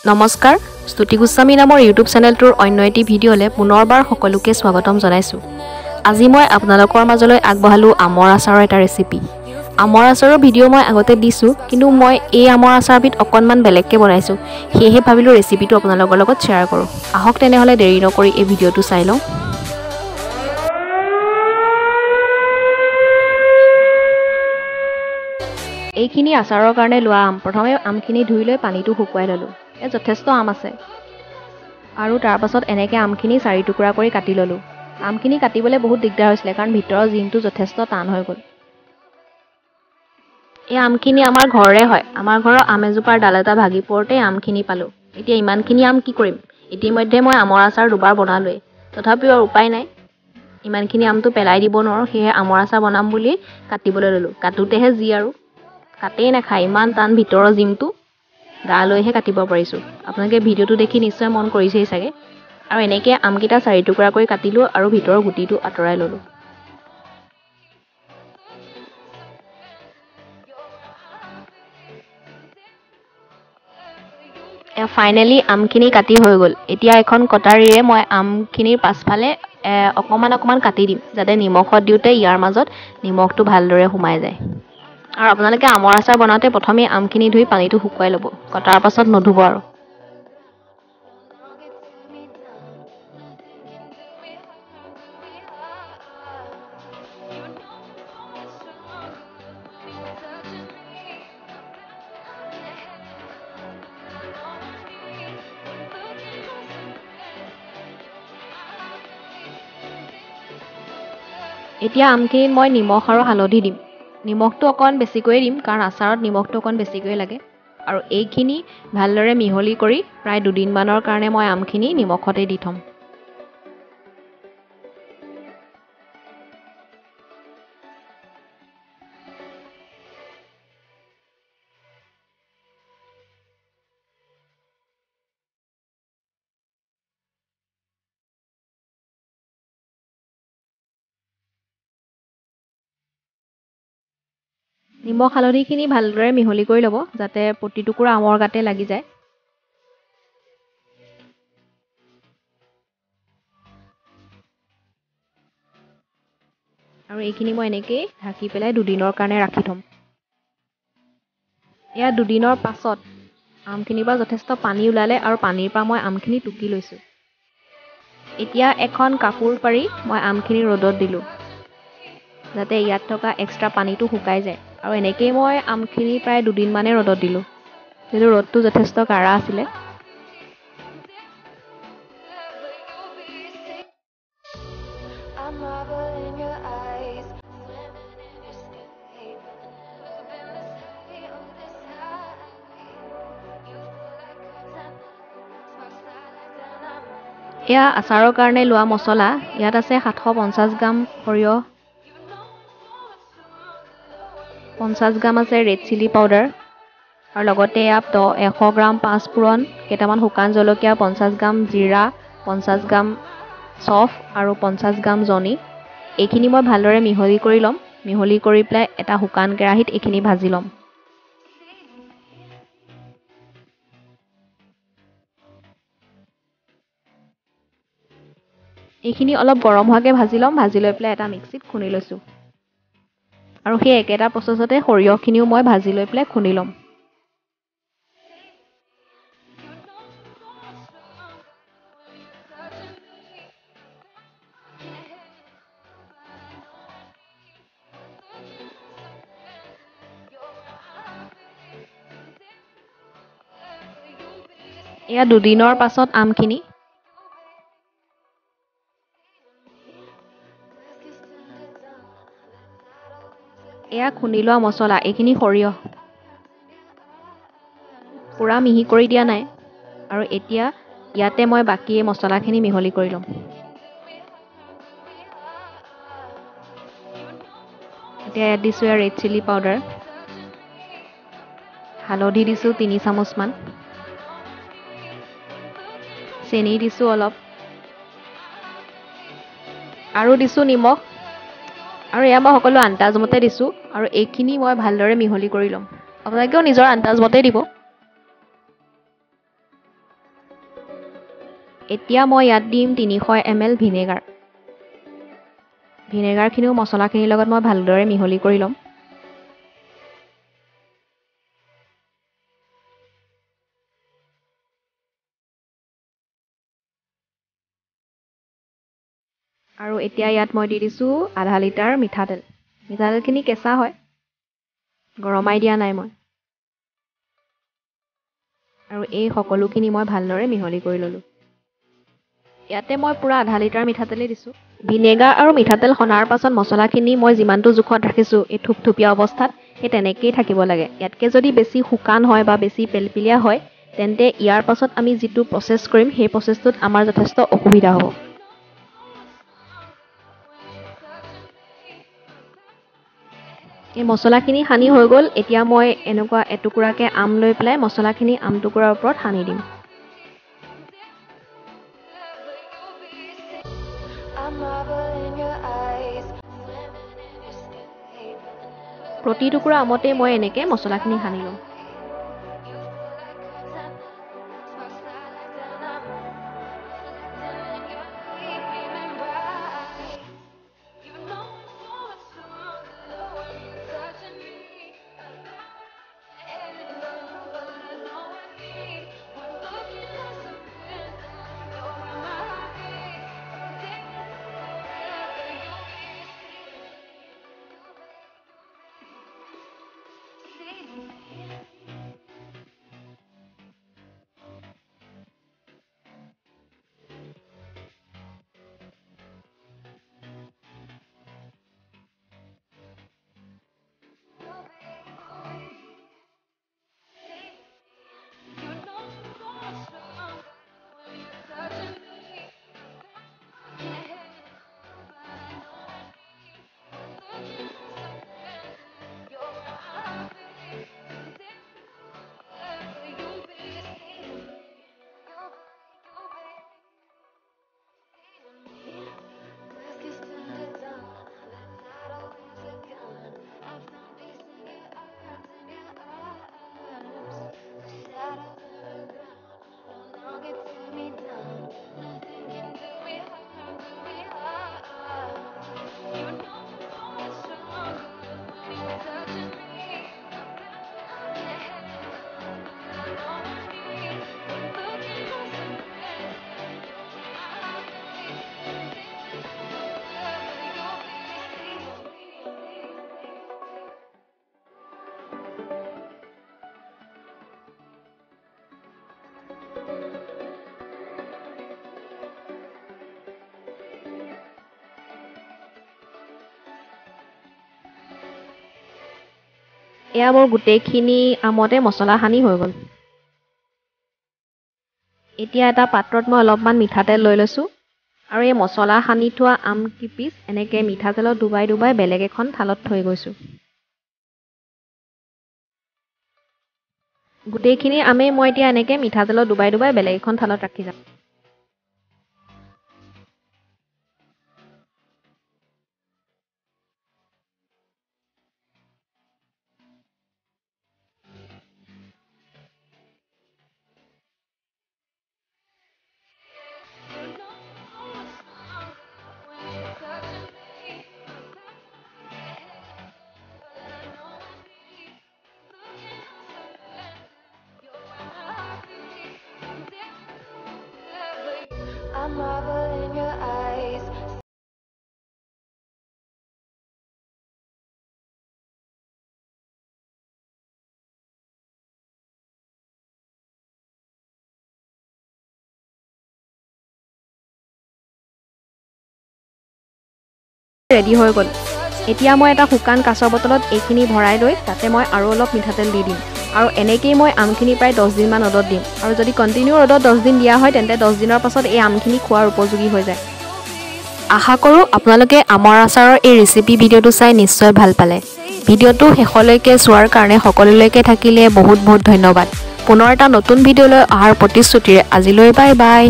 নমস্কাৰ স্তুতি গোস্বামী নামৰ ইউটিউব চেনেলটোৰ অন্য এটি ভিডিঅ'লে পুনৰবাৰ সকলোকে স্বাগতম জনাইছোঁ। আজি মই আপোনালোকৰ মাজলৈ আগবঢ়ালোঁ আমৰ আচাৰৰ এটা ৰেচিপি। আমৰ আচাৰৰ ভিডিঅ' মই আগতে দিছোঁ, কিন্তু মই এই আমৰ আচাৰবিধ অকণমান বেলেগকৈ বনাইছোঁ। সেয়েহে ভাবিলোঁ ৰেচিপিটো আপোনালোকৰ লগত শ্বেয়াৰ কৰোঁ। আহক তেনেহ'লে দেৰি নকৰি এই ভিডিঅ'টো চাই লওঁ। এইখিনি আচাৰৰ কাৰণে লোৱা আম। প্ৰথমে আমখিনি ধুই লৈ পানীটো শুকুৱাই ল'লোঁ। যথেষ্ট আম আছে আৰু তাৰ পাছত এনেকৈ আমখিনি 4 টুকুৰা কৰি কাটি ল'লোঁ। আমখিনি কাটিবলৈ বহুত দিগদাৰ হৈছিলে, কাৰণ ভিতৰৰ জিমটো যথেষ্ট টান হৈ গ'ল। এই আমখিনি আমাৰ ঘৰৰে হয়। আমাৰ ঘৰৰ আম এজোপাৰ ডাল এটা ভাগি পৰোঁতে আমখিনি পালোঁ। এতিয়া ইমানখিনি আম কি কৰিম? ইতিমধ্যে মই আমৰ আচাৰ দুবাৰ বনালোৱেই। তথাপিও আৰু উপায় নাই, ইমানখিনি আমটো পেলাই দিব নোৱাৰোঁ। সেয়েহে আমৰ আচাৰ বনাম বুলি কাটিবলৈ ল'লোঁ। কাটোতেহে যি আৰু কাটেই নাখায়, ইমান টান ভিতৰৰ জিমটো। গা লৈহে কাটিব পাৰিছোঁ। আপোনালোকে ভিডিঅ'টো দেখি নিশ্চয় মন কৰিছেই চাগে। আৰু এনেকৈ আমকেইটা 4 টুকুৰা কৰি কাটিলোঁ আৰু ভিতৰৰ গুটিটো আঁতৰাই ল'লোঁ। ফাইনেলি আমখিনি কাটি হৈ গ'ল। এতিয়া এখন কটাৰীৰে মই আমখিনিৰ পাছফালে অকণমান কাটি দিম, যাতে নিমখত দিওঁতে ইয়াৰ মাজত নিমখটো ভালদৰে সোমাই যায়। আৰু আপোনালোকে আমৰ আচাৰ বনাওঁতে প্ৰথমে আমখিনি ধুই পানীটো শুকুৱাই ল'ব, কটাৰ পাছত নধুব আৰু। এতিয়া আমখিনিত মই নিমখ আৰু হালধি দিম। নিমখটো অকণমান বেছিকৈয়ে দিম, কাৰণ আচাৰত নিমখটো অকণমান বেছিকৈয়ে লাগে। আৰু এইখিনি ভালদৰে মিহলি কৰি প্ৰায় 2 দিনমানৰ কাৰণে মই আমখিনি নিমখতে দি থ'ম। নিমখ হালধিখিনি ভালদৰে মিহলি কৰি ল'ব, যাতে প্ৰতি টুকুৰা আমৰ গাতে লাগি যায়। আৰু এইখিনি মই এনেকৈয়ে ঢাকি পেলাই 2 দিনৰ কাৰণে ৰাখি থ'ম। এয়া 2 দিনৰ পাছত আমখিনিৰ পৰা যথেষ্ট পানী ওলালে আৰু পানীৰ পৰা মই আমখিনি টুকি লৈছোঁ। এতিয়া এখন কাপোৰ পাৰি মই আমখিনি ৰ'দত দিলোঁ, যাতে ইয়াত থকা এক্সট্ৰা পানীটো শুকাই যায়। আৰু এনেকৈয়ে মই আমখিনি প্ৰায় 2 দিনমানেই ৰ'দত দিলোঁ, যিহেতু ৰ'দটো যথেষ্ট কাঢ়া আছিলে। এয়া আচাৰৰ কাৰণে লোৱা মছলা। ইয়াত আছে 750 গ্ৰাম সৰিয়হ, 50 গ্ৰাম আছে ৰেড চিলি পাউডাৰ, আৰু লগতে ইয়াত 100 গ্ৰাম পাঁচফোৰণ, কেইটামান শুকান জলকীয়া, 50 গ্ৰাম জিৰা, 50 গ্ৰাম চফ আৰু 50 গ্ৰাম জনি। এইখিনি মই ভালদৰে মিহলি কৰি ল'ম। মিহলি কৰি পেলাই এটা শুকান কেৰাহীত এইখিনি ভাজি ল'ম। এইখিনি অলপ গৰম হোৱাকৈ ভাজি ল'ম। ভাজি লৈ পেলাই এটা মিক্সিত খুন্দি লৈছোঁ। আৰু সেই একেটা প্ৰচেছতে সৰিয়হখিনিও মই ভাজি লৈ পেলাই খুন্দি ল'ম। এয়া 2 দিনৰ পাছত আমখিনি। এয়া খুন্দি লোৱা মছলা। এইখিনি সৰিয়হ পূৰা মিহি কৰি দিয়া নাই। আৰু এতিয়া ইয়াতে মই বাকী এই মছলাখিনি মিহলি কৰি ল'ম। এতিয়া ইয়াত দিছোঁ ৰেড চিলি পাউডাৰ, হালধি দিছোঁ 3 চামুচমান, চেনি দিছোঁ অলপ, আৰু দিছোঁ নিমখ। আৰু এয়া মই সকলো আন্দাজমতে দিছোঁ। আৰু এইখিনি মই ভালদৰে মিহলি কৰি ল'ম। আপোনালোকেও নিজৰ আন্দাজমতে দিব। এতিয়া মই ইয়াত দিম 300 ml ভিনেগাৰ। ভিনেগাৰখিনিও মছলাখিনিৰ লগত মই ভালদৰে মিহলি কৰি ল'ম। আৰু এতিয়া ইয়াত মই দি দিছোঁ আধা লিটাৰ মিঠাতেল। মিঠাতেলখিনি কেঁচা হয়, গৰমাই দিয়া নাই মই। আৰু এই সকলোখিনি মই ভালদৰে মিহলি কৰি ল'লোঁ। ইয়াতে মই পূৰা আধা লিটাৰ মিঠাতেলেই দিছোঁ। ভিনেগাৰ আৰু মিঠাতেল সনাৰ পাছত মছলাখিনি মই যিমানটো জোখত ৰাখিছোঁ এই থুপথুপীয়া অৱস্থাত সেই তেনেকেই থাকিব লাগে। ইয়াতকৈ যদি বেছি শুকান হয় বা বেছি পেলপেলীয়া হয় তেন্তে ইয়াৰ পাছত আমি যিটো প্ৰচেছ কৰিম সেই প্ৰচেছটোত আমাৰ যথেষ্ট অসুবিধা হ'ব। এই মছলাখিনি সানি হৈ গ'ল। এতিয়া মই এনেকুৱা এটুকুৰাকৈ আম লৈ পেলাই মছলাখিনি আমটুকুৰাৰ ওপৰত সানি দিম। প্ৰতি টুকুৰা আমতেই মই এনেকৈ মছলাখিনি সানি লওঁ। এয়া মোৰ গোটেইখিনি আমতে মছলা সানি হৈ গ'ল। এতিয়া এটা পাত্ৰত মই অলপমান মিঠাতেল লৈ লৈছোঁ আৰু এই মছলা সানি থোৱা আম কিপিচ এনেকৈ মিঠাতেলত ডুবাই ডুবাই বেলেগ এখন থালত থৈ গৈছোঁ। গোটেইখিনি আমেই মই এতিয়া এনেকৈ মিঠাতেলত ডুবাই ডুবাই বেলেগ এখন থালত ৰাখি যাম। I marvel in your eyes. Ready হৈ গ'ল। এতিয়া মই এটা শুকান কাঁচৰ বটলত এইখিনি ভৰাই লৈ তাতে মই আৰু অলপ মিঠাতেল দি দিম আৰু এনেকেই মই আমখিনি প্ৰায় 10 দিনমান ৰ'দত দিম আৰু যদি কণ্টিনিউ ৰ'দত 10 দিন দিয়া হয় তেন্তে 10 দিনৰ পাছত এই আমখিনি খোৱাৰ উপযোগী হৈ যায়। আশা কৰোঁ আপোনালোকে আমৰ আচাৰৰ এই ৰেচিপি ভিডিঅ'টো চাই নিশ্চয় ভাল পালে। ভিডিঅ'টো শেষলৈকে চোৱাৰ কাৰণে সকলোলৈকে থাকিলে বহুত বহুত ধন্যবাদ। পুনৰ এটা নতুন ভিডিঅ'লৈ অহাৰ প্ৰতিশ্ৰুতিৰে আজিলৈ বাই বাই।